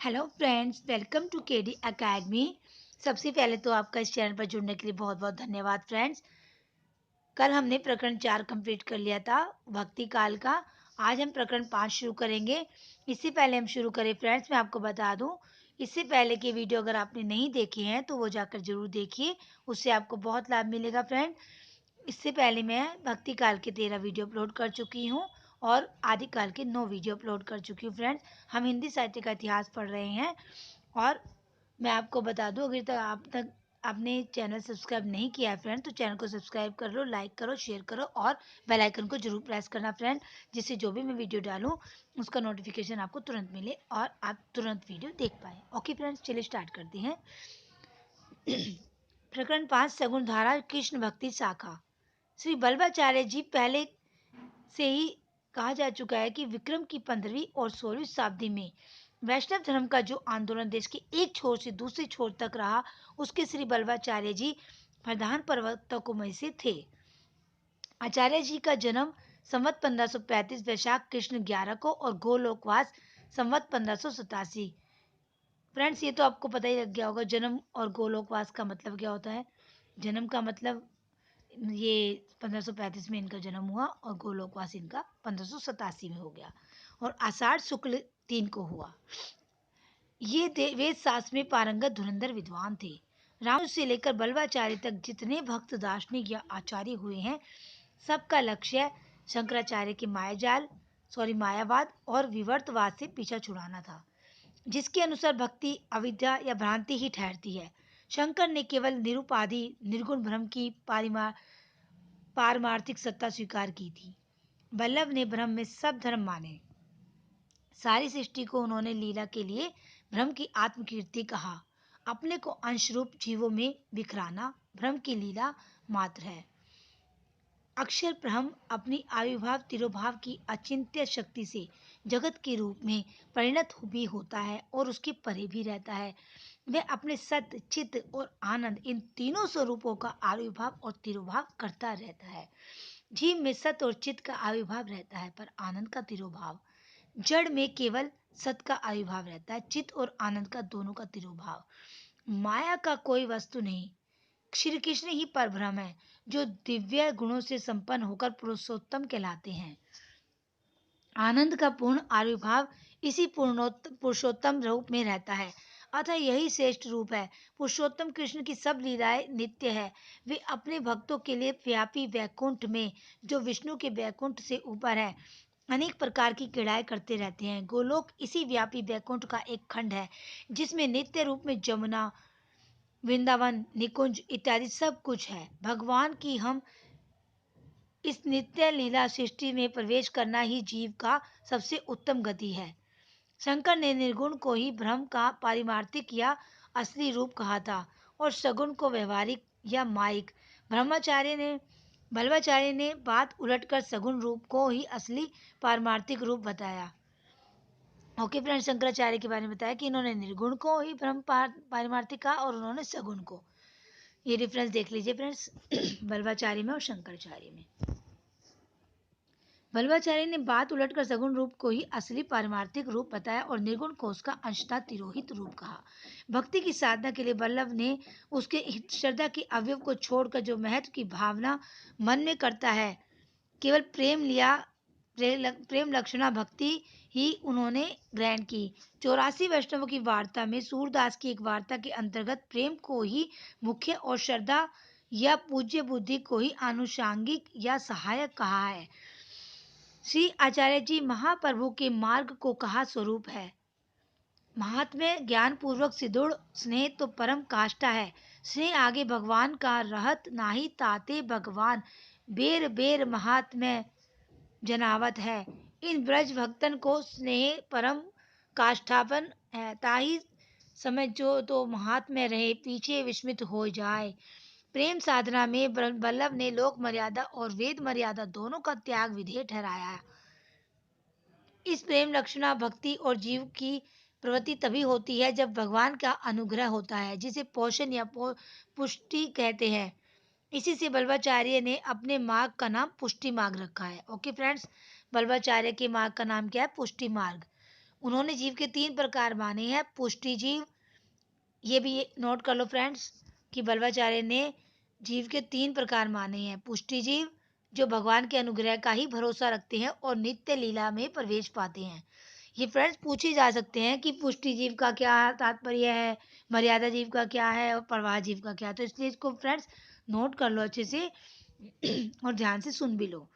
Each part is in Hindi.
Hello friends, welcome to KD academy. सबसे पहले तो आपका इस चैनल पर जुड़ने के लिए बहुत बहुत धन्यवाद फ्रेंड्स। कल हमने प्रकरण 4 कंप्लीट कर लिया था भक्ति काल का। आज हम प्रकरण 5 शुरू करेंगे। इससे पहले हम शुरू करें फ्रेंड्स, मैं आपको बता दूं, इससे पहले की वीडियो अगर आपने नहीं देखी है तो वो जाकर जरूर देखिए, उससे आपको बहुत लाभ मिलेगा फ्रेंड। इससे पहले मैं भक्ति काल के 13 वीडियो अपलोड कर चुकी हूँ और आदिकाल के 9 वीडियो अपलोड कर चुकी हूँ फ्रेंड्स। हम हिंदी साहित्य का इतिहास पढ़ रहे हैं और मैं आपको बता दूं, अगर तक आपने चैनल सब्सक्राइब नहीं किया है फ्रेंड तो चैनल को सब्सक्राइब कर लो, लाइक करो, शेयर करो और बेल आइकन को जरूर प्रेस करना फ्रेंड, जिससे जो भी मैं वीडियो डालूं उसका नोटिफिकेशन आपको तुरंत मिले और आप तुरंत वीडियो देख पाए। ओके फ्रेंड्स, चलिए स्टार्ट करते हैं। प्रकरण 5, सगुण धारा कृष्ण भक्ति शाखा। श्री बल्लभाचार्य जी पहले से ही कहा जा चुका है कि विक्रम की 15वीं और 16वीं शताब्दी में वैष्णव धर्म का जो आंदोलन देश के एक छोर से दूसरे छोर तक रहा, उसके श्री बल्लभाचार्य जी प्रधान प्रवर्तकों में से थे। आचार्य जी का जन्म संवत 1535 वैशाख कृष्ण 11 को और गोलोकवास संवत 1587। फ्रेंड्स, ये तो आपको पता ही लग गया होगा, जन्म और गोलोकवास का मतलब क्या होता है। जन्म का मतलब ये 1535 में इनका जन्म हुआ और गोलोकवास इनका 1587 में हो गया और आषाढ़ शुक्ल 3 को हुआ। ये वेद शास्त्र में पारंगत धुरंधर विद्वान थे। राम से लेकर बल्लभाचार्य तक जितने भक्त दार्शनिक या आचार्य हुए हैं, सबका लक्ष्य शंकराचार्य के मायावाद और विवर्तवाद से पीछा छुड़ाना था, जिसके अनुसार भक्ति अविद्या या भ्रांति ही ठहरती है। शंकर ने केवल निरुपाधि निर्गुण ब्रह्म की पारमार्थिक सत्ता स्वीकार की थी। वल्लभ ने ब्रह्म में सब धर्म माने। सारी सृष्टि को उन्होंने लीला के लिए ब्रह्म की आत्मकीर्ति कहा। अपने को अंश रूप जीवों में बिखराना ब्रह्म की लीला मात्र है। अक्षर ब्रह्म अपनी आविर्भाव तिरोभाव की अचिंत्य शक्ति से जगत के रूप में परिणत भी होता है और उसके परे भी रहता है। वह अपने सत्य चित्त और आनंद इन तीनों स्वरूपों का आविर्भाव और तिरोभाव करता रहता है। जीव में सत्य और चित्त का आविर्भाव रहता है पर आनंद का तिरोभाव। जड़ में केवल सत्य का आविर्भाव रहता है, चित्त और आनंद का दोनों का तिरोभाव। माया का कोई वस्तु नहीं, श्री कृष्ण ही परब्रह्म है, जो दिव्य गुणों से संपन्न होकर पुरुषोत्तम कहलाते हैं। आनंद का पूर्ण आविर्भाव इसी पुरुषोत्तम रूप में रहता है, अतः यही श्रेष्ठ रूप है। पुरुषोत्तम कृष्ण की सब लीलाएं नित्य है। वे अपने भक्तों के लिए व्यापी वैकुंठ में, जो विष्णु के वैकुंठ से ऊपर है, अनेक प्रकार की क्रीड़ाएं करते रहते हैं। गोलोक इसी व्यापी वैकुंठ का एक खंड है, जिसमें नित्य रूप में जमुना, वृंदावन, निकुंज इत्यादि सब कुछ है। भगवान की हम इस नित्य लीला सृष्टि में प्रवेश करना ही जीव का सबसे उत्तम गति है। शंकर ने निर्गुण को ही ब्रह्म का पारिमार्थिक या असली रूप कहा था और सगुण को व्यवहारिक या माइक। बल्लभाचार्य ने बात उलटकर सगुण रूप को ही असली पारमार्थिक रूप बताया। ओके फ्रेंड्स, शंकराचार्य के बारे में बताया कि इन्होंने निर्गुण को ही ब्रह्म पारमार्थिक कहा और उन्होंने सगुण को। ये डिफरेंस देख लीजिए फ्रेंड्स, बल्लभाचार्य में और शंकराचार्य में। बल्लभाचार्य ने बात उलटकर सगुण रूप को ही असली पारमार्थिक रूप बताया और निर्गुण को उसका अंशतः तिरोहित रूप कहा। भक्ति की साधना के लिए बल्लभ ने उसके श्रद्धा के अवयव को छोड़कर जो महत्व की भावना मन में करता है, केवल प्रेम लक्षणा भक्ति ही उन्होंने ग्रहण की। 84 वैष्णवों की वार्ता में सूरदास की एक वार्ता के अंतर्गत प्रेम को ही मुख्य और श्रद्धा या पूज्य बुद्धि को ही आनुषांगिक या सहायक कहा है। श्री आचार्य जी महाप्रभु के मार्ग को कहा स्वरूप है। महात्म्य ज्ञान पूर्वक सुदृढ़ स्नेह तो परम काष्ठा है। स्नेह आगे भगवान का रहत नाही ताते भगवान, बेर बेर महात्म्य जनावत है। इन ब्रज भक्तन को स्नेह परम काष्ठापन है, ताही समय जो तो महात्म्य रहे पीछे विस्मित हो जाए। प्रेम साधना में बल्लभ ने लोक मर्यादा और वेद मर्यादा दोनों का त्याग विधेय ठहराया। इस प्रेम लक्षणा भक्ति और जीव की प्रवृत्ति तभी होती है जब भगवान का अनुग्रह होता है, जिसे पोषण या पुष्टि कहते हैं। इसी से बल्लभाचार्य ने अपने मार्ग का नाम पुष्टि मार्ग रखा है। ओके फ्रेंड्स, बल्लभाचार्य के मार्ग का नाम क्या है? पुष्टि मार्ग। उन्होंने जीव के 3 प्रकार माने हैं। पुष्टि जीव, ये भी नोट कर लो फ्रेंड्स कि बल्लभाचार्य ने जीव के 3 प्रकार माने हैं। पुष्टि जीव जो भगवान के अनुग्रह का ही भरोसा रखते हैं और नित्य लीला में प्रवेश पाते हैं। ये फ्रेंड्स पूछे जा सकते हैं कि पुष्टि जीव का क्या तात्पर्य है, मर्यादा जीव का क्या है और प्रवाह जीव का क्या है। तो इसलिए इसको फ्रेंड्स नोट कर लो अच्छे से और ध्यान से सुन भी लो।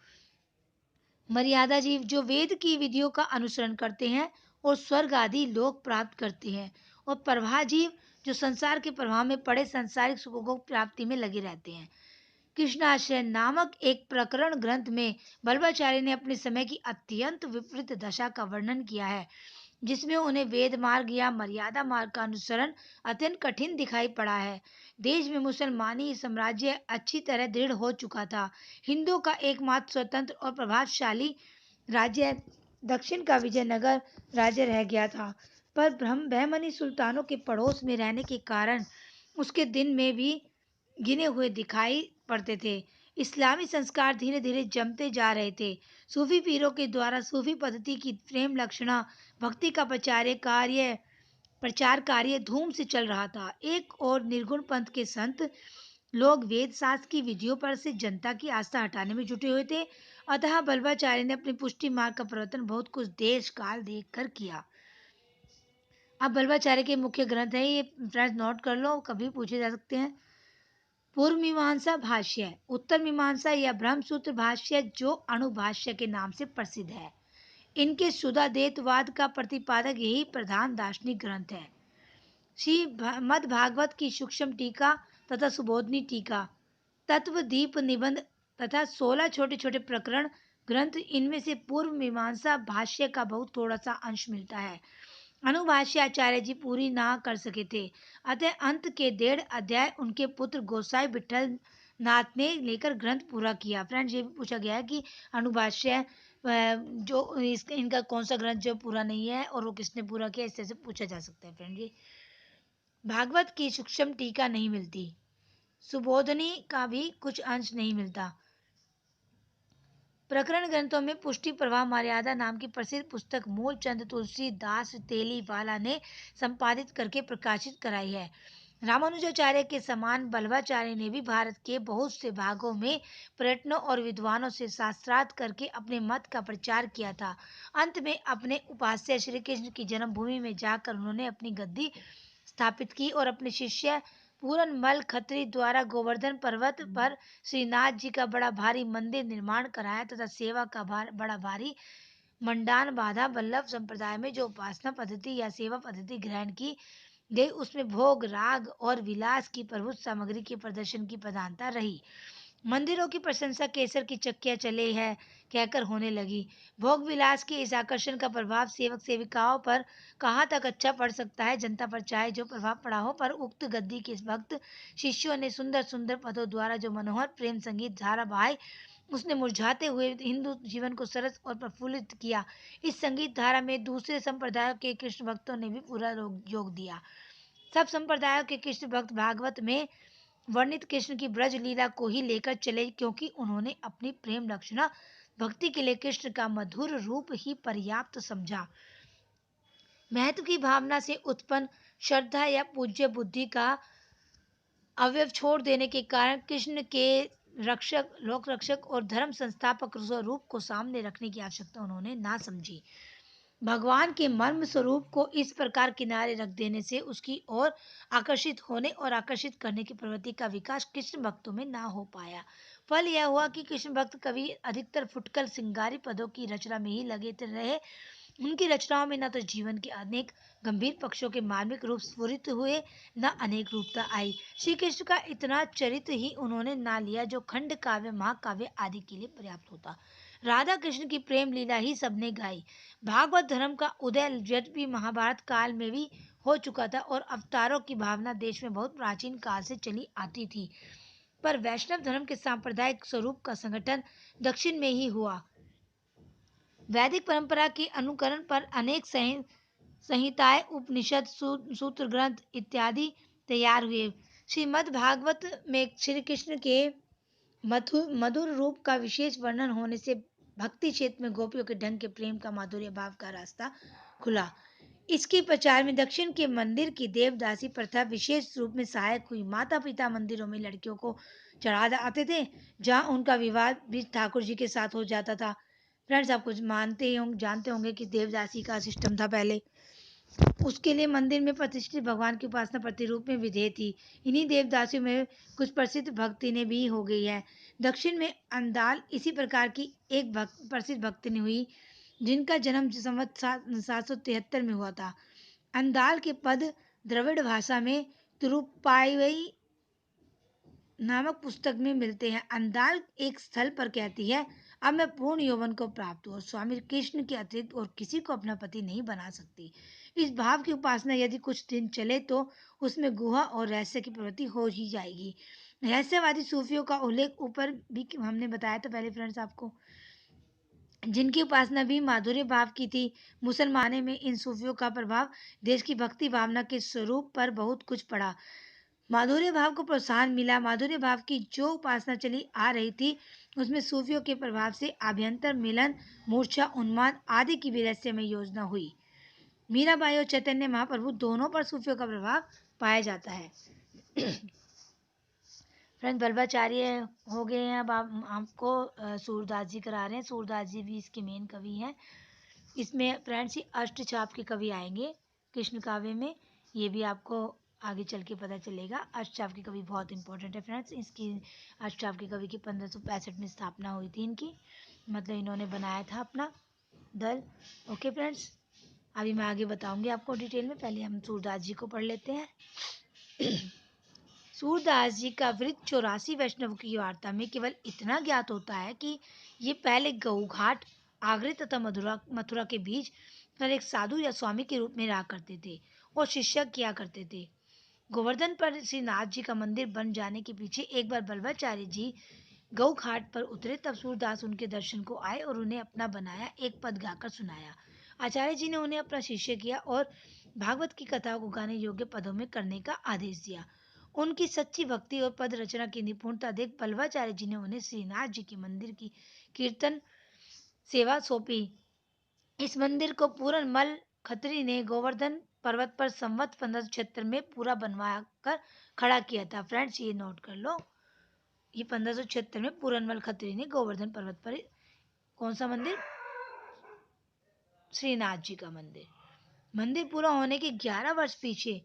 मर्यादा जीव जो वेद की विधियों का अनुसरण करते हैं और स्वर्ग आदि लोक प्राप्त करते हैं, और प्रवाह जीव जो संसार के प्रवाह में पड़े सांसारिक सुखों को प्राप्ति में लगे रहते हैं। कृष्णाश्रय नामक एक प्रकरण ग्रंथ में बल्लभाचार्य ने अपने समय की अत्यंत विपरीत दशा का वर्णन किया है, जिसमें उन्हें वेद मार्ग या मर्यादा मार्ग का अनुसरण अत्यंत कठिन दिखाई पड़ा है। देश में मुसलमानी साम्राज्य अच्छी तरह दृढ़ हो चुका था। हिंदुओं का एकमात्र स्वतंत्र और प्रभावशाली राज्य दक्षिण का विजयनगर राज्य रह गया था, पर बहमनी सुल्तानों के पड़ोस में रहने के कारण उसके दिन में भी गिने हुए दिखाई पड़ते थे। इस्लामी संस्कार धीरे धीरे जमते जा रहे थे। सूफी पीरों के द्वारा सूफी पद्धति की प्रेम लक्षणा भक्ति का प्रचार कार्य धूम से चल रहा था। एक और निर्गुण पंथ के संत लोग वेद शास्त्र की विधियों पर से जनता की आस्था हटाने में जुटे हुए थे। अतः बल्लभाचार्य ने अपनी पुष्टि मार्ग का प्रवर्तन बहुत कुछ देश काल देख कर किया। अब बल्लभाचार्य के मुख्य ग्रंथ है, ये फ्रेंड्स नोट कर लो, कभी पूछे जा सकते हैं। पूर्व मीमांसा भाष्य, उत्तर मीमांसा या ब्रह्मसूत्र भाष्य जो अणुभाष्य के नाम से प्रसिद्ध है। इनके शुद्धाद्वैतवाद का प्रतिपादक यही प्रधान दार्शनिक ग्रंथ है। श्री मद भागवत की सूक्ष्म टीका तथा सुबोधनी टीका, तत्वदीप निबंध तथा 16 छोटे छोटे प्रकरण ग्रंथ, इनमें से पूर्व मीमांसा भाष्य का बहुत थोड़ा सा अंश मिलता है। अनुभाष्य आचार्य जी पूरी ना कर सके थे, अतः अंत के 1.5 अध्याय उनके पुत्र गोसाई विठल नाथ ने लेकर ग्रंथ पूरा किया। फ्रेंड्स, ये भी पूछा गया है कि अनुभाष्य जो इनका कौन सा ग्रंथ जो पूरा नहीं है और वो किसने पूरा किया, इस तरह से पूछा जा सकता है। फ्रेंड, ये भागवत की सूक्ष्म टीका नहीं मिलती, सुबोधनी का भी कुछ अंश नहीं मिलता। प्रकरण ग्रंथों में पुष्टि प्रवाह मर्यादा नाम की प्रसिद्ध पुस्तक मूलचंद तुलसी दास तेलीवाला ने संपादित करके प्रकाशित कराई है। रामानुजाचार्य के समान बल्लभाचार्य ने भी भारत के बहुत से भागों में पर्यटनों और विद्वानों से शास्त्रार्थ करके अपने मत का प्रचार किया था। अंत में अपने उपास्य श्री कृष्ण की जन्मभूमि में जाकर उन्होंने अपनी गद्दी स्थापित की और अपने शिष्य पूरन मल खत्री द्वारा गोवर्धन पर्वत पर श्रीनाथ जी का बड़ा भारी मंदिर निर्माण कराया तथा सेवा का बड़ा भारी मंडान बाधा। वल्लभ संप्रदाय में जो उपासना पद्धति या सेवा पद्धति ग्रहण की गई, उसमें भोग राग और विलास की प्रभुत सामग्री के प्रदर्शन की प्रधानता रही। मंदिरों की प्रशंसा केसर की चक्कियां चले है कहकर होने लगी। भोग विलास के इस आकर्षण का प्रभाव सेवक सेविकाओं पर कहाँ तक अच्छा पड़ सकता है, जनता पर चाहे जो प्रभाव पड़ा हो, पर उक्त गद्दी के भक्त शिष्यों ने सुंदर सुंदर पदों द्वारा जो मनोहर प्रेम संगीत धारा बहाई, उसने मुरझाते हुए हिंदू जीवन को सरस और प्रफुल्लित किया। इस संगीत धारा में दूसरे संप्रदायों के कृष्ण भक्तों ने भी पूरा योग दिया। सब संप्रदायों के कृष्ण भक्त भागवत में वर्णित कृष्ण की ब्रज लीला को ही लेकर चले, क्योंकि उन्होंने अपनी प्रेम लक्षणा भक्ति के लिए कृष्ण का मधुर रूप ही पर्याप्त समझा। महत्व की भावना से उत्पन्न श्रद्धा या पूज्य बुद्धि का अवयव छोड़ देने के कारण कृष्ण के रक्षक, लोक रक्षक और धर्म संस्थापक स्वरूप को सामने रखने की आवश्यकता उन्होंने ना समझी। भगवान के मर्म स्वरूप को इस प्रकार किनारे रख देने से उसकी ओर आकर्षित होने और आकर्षित करने की प्रवृत्ति का विकास कृष्ण भक्तों में ना हो पाया। फल यह हुआ कि कृष्ण भक्त कवि अधिकतर फुटकल सिंगारी पदों की रचना में ही लगे रहे। उनकी रचनाओं में न तो जीवन के अनेक गंभीर पक्षों के मार्मिक रूप स्फुरित हुए, न अनेक रूपता आई। श्री कृष्ण का इतना चरित्र ही उन्होंने ना लिया जो खंड काव्य महाकाव्य आदि के लिए पर्याप्त होता। राधा कृष्ण की प्रेम लीला ही सबने गाई। भागवत धर्म का उदय यद्यपि महाभारत काल में भी हो चुका था और अवतारों की भावना देश में बहुत प्राचीन काल से चली आती थी, पर वैष्णव धर्म के सांप्रदायिक स्वरूप का संगठन दक्षिण में ही हुआ। वैदिक परंपरा के अनुकरण पर अनेक संहिताएं, उपनिषद, सूत्र ग्रंथ इत्यादि तैयार हुए। श्रीमद् भागवत में श्री कृष्ण के मधुर रूप का विशेष वर्णन होने से भक्ति क्षेत्र में गोपियों के ढंग के प्रेम का माधुर्य भाव का रास्ता खुला। इसके प्रचार में दक्षिण के मंदिर की देवदासी प्रथा विशेष रूप में सहायक हुई। माता पिता मंदिरों में लड़कियों को चढ़ा आते थे, जहां उनका विवाह भी ठाकुर जी के साथ हो जाता था। फ्रेंड्स, आप कुछ मानते ही होंगे, जानते होंगे कि देवदासी का सिस्टम था पहले। उसके लिए मंदिर में प्रतिष्ठित भगवान की उपासना प्रतिरूप में विधेय थी। इन्हीं देवदासियों में कुछ प्रसिद्ध भक्तिनें भी हो गई है। दक्षिण में अंदाल इसी प्रकार की एक प्रसिद्ध भक्तिनी हुई, जिनका जन्म संवत 773 में हुआ था। अंदाल के पद द्रविड़ भाषा में तिरुप्पावई नामक पुस्तक में मिलते हैं। अंदाल एक स्थल पर कहती है, अब मैं पूर्ण यौवन को प्राप्त हूँ और स्वामी कृष्ण के अतिरिक्त और किसी को अपना पति नहीं बना सकती। इस भाव की उपासना यदि कुछ दिन चले तो उसमें गुहा और रहस्य की प्रवृत्ति हो ही जाएगी। रहस्यवादी सूफियों का उल्लेख ऊपर भी हमने बताया था पहले फ्रेंड्स आपको, जिनकी उपासना भी माधुर्य भाव की थी। मुसलमाने में इन सूफियों का प्रभाव देश की भक्ति भावना के स्वरूप पर बहुत कुछ पड़ा। माधुर्य भाव को प्रोत्साहन मिला। माधुर्य भाव की जो उपासना चली आ रही थी, उसमें सूफियों के प्रभाव से आभ्यंतर मिलन, मूर्छा, उन्माद आदि की भी रहस्यमय योजना हुई। मीराबाई और चैतन्य महाप्रभु दोनों पर सूफियों का प्रभाव पाया जाता है। फ्रेंड, बल्बाचार्य हो गए हैं। अब आप आपको सूरदास जी करा रहे हैं। सूरदास जी भी इसके मेन कवि हैं। इसमें फ्रेंड्स ये अष्टछाप के कवि आएंगे कृष्ण काव्य में। ये भी आपको आगे चल के पता चलेगा। अष्टछाप के कवि बहुत इंपॉर्टेंट है फ्रेंड्स। इसकी अष्टछाप के कवि की 1565 में स्थापना हुई थी इनकी, मतलब इन्होंने बनाया था अपना दल। ओके फ्रेंड्स, अभी मैं आगे बताऊंगी आपको डिटेल में। पहले हम सूरदास जी को पढ़ लेते हैं। सूरदास जी का वृत्त 84 वैष्णव की वार्ता में केवल इतना ज्ञात होता है कि ये पहले गऊघाट, आगरे तथा मथुरा के बीच पर एक साधु या स्वामी के रूप में रहा करते थे और शिष्य किया करते थे। गोवर्धन पर श्री नाथ जी का मंदिर बन जाने के पीछे एक बार बल्लभाचार्य जी गऊ घाट पर उतरे, तब सूरदास उनके दर्शन को आए और उन्हें अपना बनाया एक पद गाकर सुनाया। आचार्य जी ने उन्हें अपना शिष्य किया और भागवत की कथा को गाने योग्य पदों में करने का आदेश दिया। उनकी सच्ची भक्ति और पद रचना की निपुणता देख बल्लभाचार्य जी ने उन्हें श्रीनाथ जी के मंदिर की कीर्तन सेवा सौंपी। इस मंदिर को पूरनमल खत्री ने गोवर्धन पर्वत पर संवत 1576 में पूरा बनवा कर खड़ा किया था। फ्रेंड्स, ये नोट कर लो, ये 1576 में पूरनमल खत्री ने गोवर्धन पर्वत पर कौन सा मंदिर, श्रीनाथ जी का मंदिर। मंदिर पूरा होने के 11 वर्ष पीछे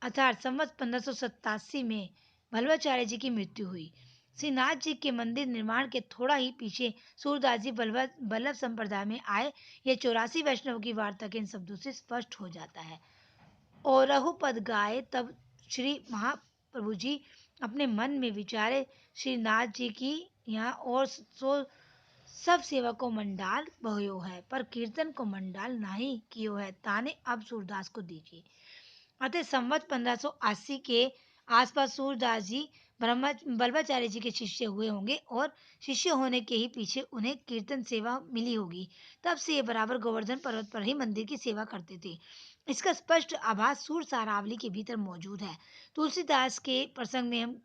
अर्थात संवत 1587 में बल्लभाचार्य जी की मृत्यु हुई। श्रीनाथ जी के मंदिर निर्माण के थोड़ा ही पीछे सूरदास जी बल्लभ संप्रदाय में आए। ये 84 वैष्णव की वार्ता के इन शब्दों से स्पष्ट हो जाता है। और रघुपद गाए तब श्री महाप्रभु जी अपने मन में विचारे, श्रीनाथ जी की यहाँ और सो सब सेवा को मंडाल भयो है, पर कीर्तन को मंडाल नहीं कियो है, ताने अब सूरदास को दीजिए। अतः संवत 1580 के आसपास सूरदास जी बल्लभाचार्य जी के शिष्य हुए होंगे और शिष्य होने के ही पीछे उन्हें कीर्तन सेवा मिली होगी। तब से ये बराबर गोवर्धन पर्वत पर ही मंदिर की सेवा करते थे। इसका स्पष्ट आभास सूर सारावली के भीतर मौजूद है। तुलसीदास के प्रसंग में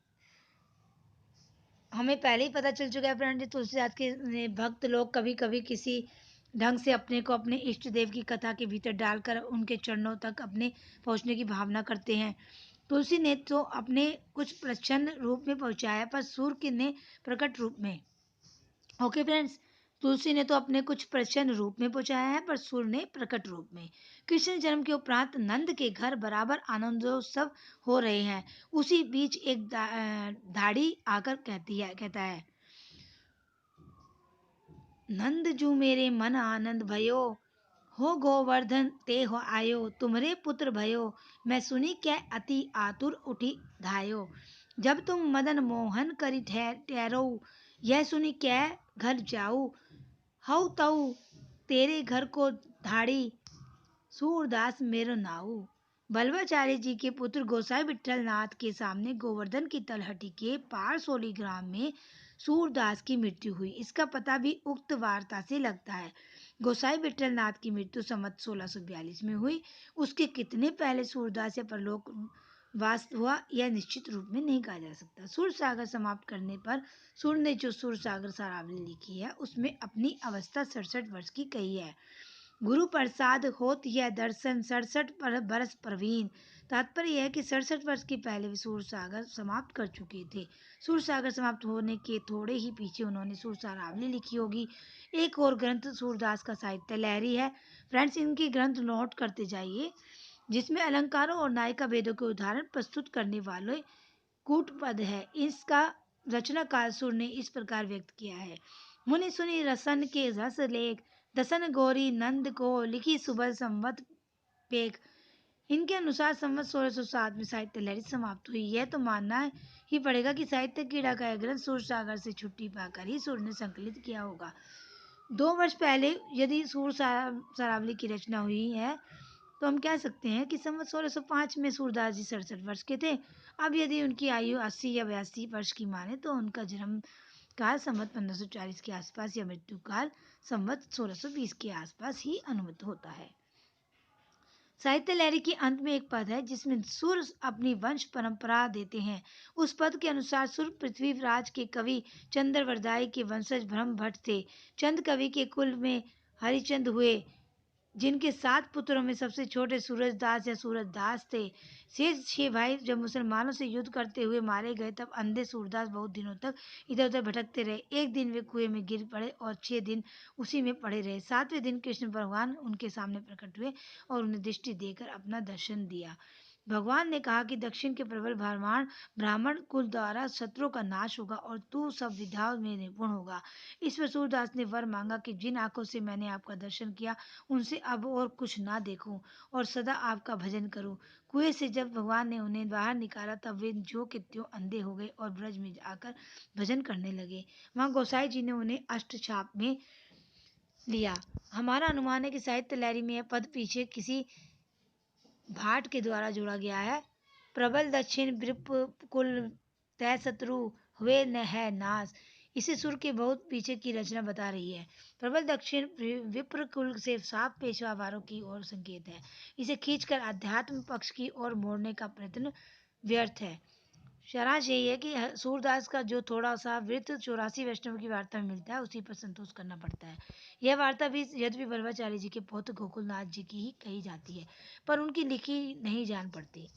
हमें पहले ही पता चल चुका है फ्रेंड, तुलसीदास के भक्त लोग कभी कभी किसी ढंग से अपने को अपने इष्ट देव की कथा के भीतर डालकर उनके चरणों तक अपने पहुंचने की भावना करते हैं। तुलसी ने तो अपने कुछ प्रच्छन्न रूप में पहुंचाया, पर सूर के ने प्रकट रूप में। ओके फ्रेंड्स, तुलसी ने तो अपने कुछ प्रच्छन्न रूप में पहुंचाया है, पर सूर ने प्रकट रूप में। कृष्ण जन्म के उपरांत नंद के घर बराबर आनंदोत्सव हो रहे हैं। उसी बीच एक धाड़ी आकर कहता है, नंद जू मेरे मन आनंद भयो, हो गोवर्धन ते हो आयो, तुम्हारे पुत्र भयो, मैं सुनी क्या अति आतुर उठी धायो। जब तुम मदन मोहन करी ठहरो, यह सुनी क्या घर जाऊ, हऊ तऊ तेरे घर को धाड़ी, सूरदास मेरो नाऊ। बल्लभाचार्य जी के पुत्र गोसाई विठल नाथ के सामने गोवर्धन की तलहटी के पारसोली ग्राम में सूरदास की मृत्यु हुई। इसका पता भी उक्त वार्ता से लगता है। गोसाई विठल नाथ की मृत्यु संवत 1642 में हुई। उसके कितने पहले सूरदास या परलोक वास हुआ यह निश्चित रूप में नहीं कहा जा सकता। सुर सागर समाप्त करने पर सुर ने जो सुर सागर सारावली लिखी है उसमें अपनी अवस्था 67 वर्ष की कही है। गुरु प्रसाद होत यह दर्शन 67 बरस प्रवीण। तात्पर्य यह है कि 67 वर्ष के पहले वे सूरसागर समाप्त कर चुके थे। सूरसागर समाप्त होने के थोड़े ही पीछे उन्होंने सूरसारावली लिखी होगी। एक और ग्रंथ सूरदास का साहित्य लहरी है। फ्रेंड्स, इनके ग्रंथ नोट करते जाइए, जिसमें अलंकारों और नायिका भेदों के उदाहरण प्रस्तुत करने वाले कूटपद है। इसका रचनाकार सुर ने इस प्रकार व्यक्त किया है। मुनि सुनि रसन के रस लेख, दसन गौरी नंद को लिखी सुबह संवत पेख। इनके अनुसार संवत 1607 में साहित्य लहरी समाप्त हुई। यह तो मानना ही पड़ेगा कि साहित्य कीड़ा का यह ग्रंथ सूरसागर से छुट्टी पाकर ही सुर ने संकलित किया होगा। 2 वर्ष पहले यदि सरावली की रचना हुई है तो हम कह सकते हैं कि संवत 1605 में सूरदास जी 67 वर्ष के थे। अब यदि उनकी आयु 80 या 82 वर्ष की माने तो उनका जन्म काल संवत 1540 के आसपास या मृत्यु काल संवत 1620 के आसपास ही अनुमित होता है। साहित्य लहरी के अंत में एक पद है जिसमें सुर अपनी वंश परंपरा देते हैं। उस पद के अनुसार सुर पृथ्वीराज के कवि चंद्रवरदाई के वंशज ब्रह्म भट्ट थे। चंद कवि के कुल में हरिचंद हुए, जिनके 7 पुत्रों में सबसे छोटे सूरजदास या सूरजदास थे। शेष 6 भाई जब मुसलमानों से युद्ध करते हुए मारे गए तब अंधे सूरदास बहुत दिनों तक इधर उधर भटकते रहे। एक दिन वे कुएं में गिर पड़े और 6 दिन उसी में पड़े रहे। 7वें दिन कृष्ण भगवान उनके सामने प्रकट हुए और उन्हें दृष्टि देकर अपना दर्शन दिया। भगवान ने कहा कि दक्षिण के प्रबल ब्राह्मण कुल द्वारा शत्रुओं का नाश होगा और तू सब विद्याओं में निपुण होगा। इस पर सूरदास ने वर मांगा कि जिन आंखों से मैंने आपका दर्शन किया उनसे अब और कुछ ना देखूं और सदा आपका भजन करूं। कुएं से जब भगवान ने उन्हें बाहर निकाला तब वे जो कि त्यों अंधे हो गए और ब्रज में आकर भजन करने लगे। वहां गोसाई जी ने उन्हें अष्टछाप में लिया। हमारा अनुमान है कि साहित्य लहरी में यह पद पीछे किसी भाट के द्वारा जोड़ा गया है। प्रबल दक्षिण वृप कुल तय शत्रु हुए न है नाश। इसे सुर के बहुत पीछे की रचना बता रही है। प्रबल दक्षिण विप्र कुल से साफ पेशवावारों की ओर संकेत है। इसे खींचकर अध्यात्म पक्ष की ओर मोड़ने का प्रयत्न व्यर्थ है। सारांश यही है कि सूरदास का जो थोड़ा सा वृत्त 84 वैष्णव की वार्ता में मिलता है उसी पर संतोष करना पड़ता है। यह वार्ता भी यद्यपि वल्लभाचार्य जी के पौत्र गोकुलनाथ जी की ही कही जाती है, पर उनकी लिखी नहीं जान पड़ती।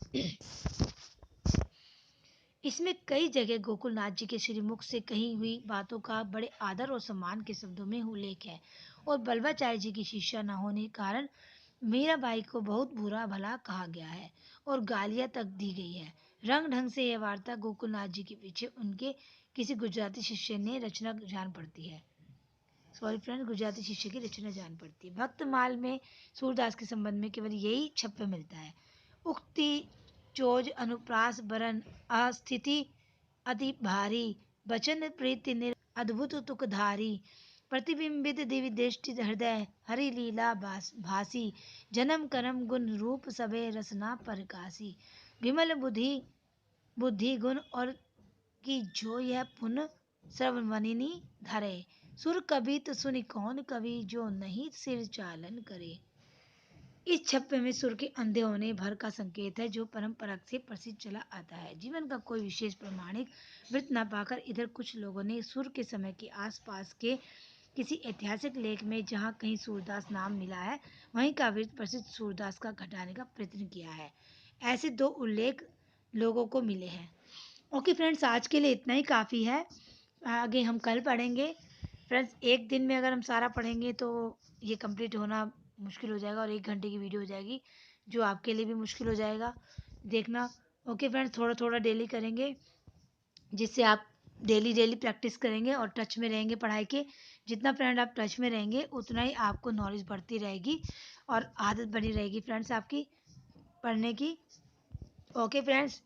इसमें कई जगह गोकुलनाथ जी के श्रीमुख से कही हुई बातों का बड़े आदर और सम्मान के शब्दों में उल्लेख है और वल्लभाचार्य जी की शिष्या न होने के कारण मीराबाई को बहुत बुरा भला कहा गया है और गालियां तक दी गई है। रंग ढंग से यह वार्ता गोकुलनाथ जी के पीछे उनके किसी गुजराती शिष्य ने रचना जान पड़ती है। सॉरी फ्रेंड, गुजराती शिष्य की रचना जान पड़ती है। भक्तमाल में सूरदास के संबंध में केवल यही छप्पे मिलता है। उक्ति चोज अनुप्रास बरन अस्थिति अति भारी बचन प्रीति निर अद्भुत तुकधारी प्रतिबिंबित दिव्य दृष्टि हृदय हरि लीला भासी जन्म कर्म गुण रूप सबे रसना प्रकाशी विमल बुद्धि गुण और की जो यह पुन श्रवणवनिनी धरे सुर कभी तो सुनि कौन कवि जो नहीं सिर चालन करे। इस छप्पे में सुर के अंधे होने भर का संकेत है जो परंपरा से प्रसिद्ध चला आता है। जीवन का कोई विशेष प्रमाणिक वृत्त न पाकर इधर कुछ लोगों ने सुर के समय के आसपास के किसी ऐतिहासिक लेख में जहाँ कहीं सूरदास नाम मिला है वहीं का वृत्त प्रसिद्ध सूरदास का घटाने का प्रयत्न किया है। ऐसे 2 उल्लेख लोगों को मिले हैं। ओके फ्रेंड्स, आज के लिए इतना ही काफ़ी है। आगे हम कल पढ़ेंगे। फ्रेंड्स, एक दिन में अगर हम सारा पढ़ेंगे तो ये कंप्लीट होना मुश्किल हो जाएगा और 1 घंटे की वीडियो हो जाएगी जो आपके लिए भी मुश्किल हो जाएगा देखना। ओके फ्रेंड्स, थोड़ा थोड़ा डेली करेंगे जिससे आप डेली प्रैक्टिस करेंगे और टच में रहेंगे पढ़ाई के। जितना फ्रेंड आप टच में रहेंगे उतना ही आपको नॉलेज बढ़ती रहेगी और आदत बनी रहेगी फ्रेंड्स आपकी पढ़ने की। ओके फ्रेंड्स,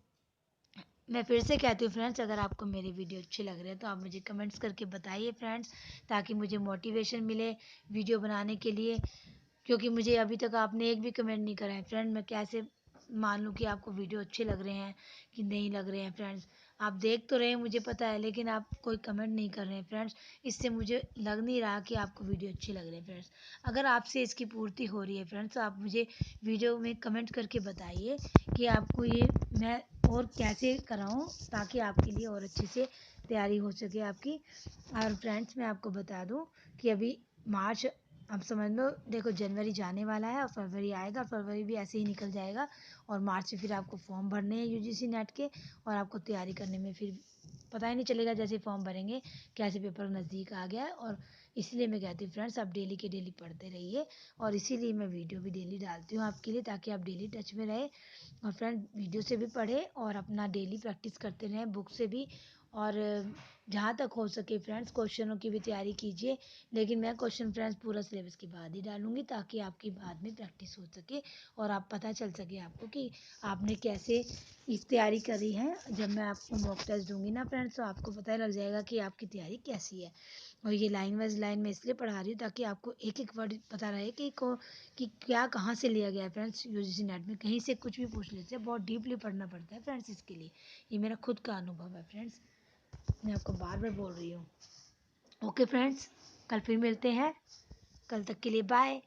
मैं फिर से कहती हूँ फ्रेंड्स, अगर आपको मेरी वीडियो अच्छी लग रही है तो आप मुझे कमेंट्स करके बताइए फ्रेंड्स, ताकि मुझे मोटिवेशन मिले वीडियो बनाने के लिए। क्योंकि मुझे अभी तक आपने एक भी कमेंट नहीं करा है फ्रेंड, मैं कैसे मान लूँ कि आपको वीडियो अच्छे लग रहे हैं कि नहीं लग रहे हैं। फ्रेंड्स, आप देख तो रहे हैं मुझे पता है, लेकिन आप कोई कमेंट नहीं कर रहे हैं फ्रेंड्स, इससे मुझे लग नहीं रहा कि आपको वीडियो अच्छी लग रही है फ्रेंड्स। अगर आपसे इसकी पूर्ति हो रही है फ्रेंड्स तो आप मुझे वीडियो में कमेंट करके बताइए कि आपको ये मैं और कैसे कराऊँ ताकि आपके लिए और अच्छे से तैयारी हो सके आपकी। और फ्रेंड्स, मैं आपको बता दूँ कि अभी मार्च अब समझ लो, देखो जनवरी जाने वाला है और फरवरी आएगा, फरवरी भी ऐसे ही निकल जाएगा और मार्च से फिर आपको फॉर्म भरने हैं यूजीसी नेट के, और आपको तैयारी करने में फिर पता ही नहीं चलेगा जैसे फॉर्म भरेंगे कैसे पेपर नज़दीक आ गया है। और इसलिए मैं कहती हूँ फ्रेंड्स, आप डेली के डेली पढ़ते रहिए, और इसीलिए मैं वीडियो भी डेली डालती हूँ आपके लिए, ताकि आप डेली टच में रहे। और फ्रेंड वीडियो से भी पढ़े और अपना डेली प्रैक्टिस करते रहें, बुक से भी। और जहाँ तक हो सके फ्रेंड्स क्वेश्चनों की भी तैयारी कीजिए, लेकिन मैं क्वेश्चन फ्रेंड्स पूरा सिलेबस के बाद ही डालूंगी, ताकि आपकी बाद में प्रैक्टिस हो सके और आप पता चल सके आपको कि आपने कैसे इस तैयारी करी है। जब मैं आपको मॉक टेस्ट दूंगी ना फ्रेंड्स, तो आपको पता लग जाएगा कि आपकी तैयारी कैसी है। और ये लाइन वाइज लाइन में इसलिए पढ़ा रही हूँ ताकि आपको एक एक वर्ड पता रहे कि क्या कहाँ से लिया गया है फ्रेंड्स। यूजीसी नेट में कहीं से कुछ भी पूछ लेते हैं, बहुत डीपली पढ़ना पड़ता है फ्रेंड्स इसके लिए। ये मेरा खुद का अनुभव है फ्रेंड्स, मैं आपको बार बार बोल रही हूँ। ओके फ्रेंड्स, कल फिर मिलते हैं, कल तक के लिए बाय।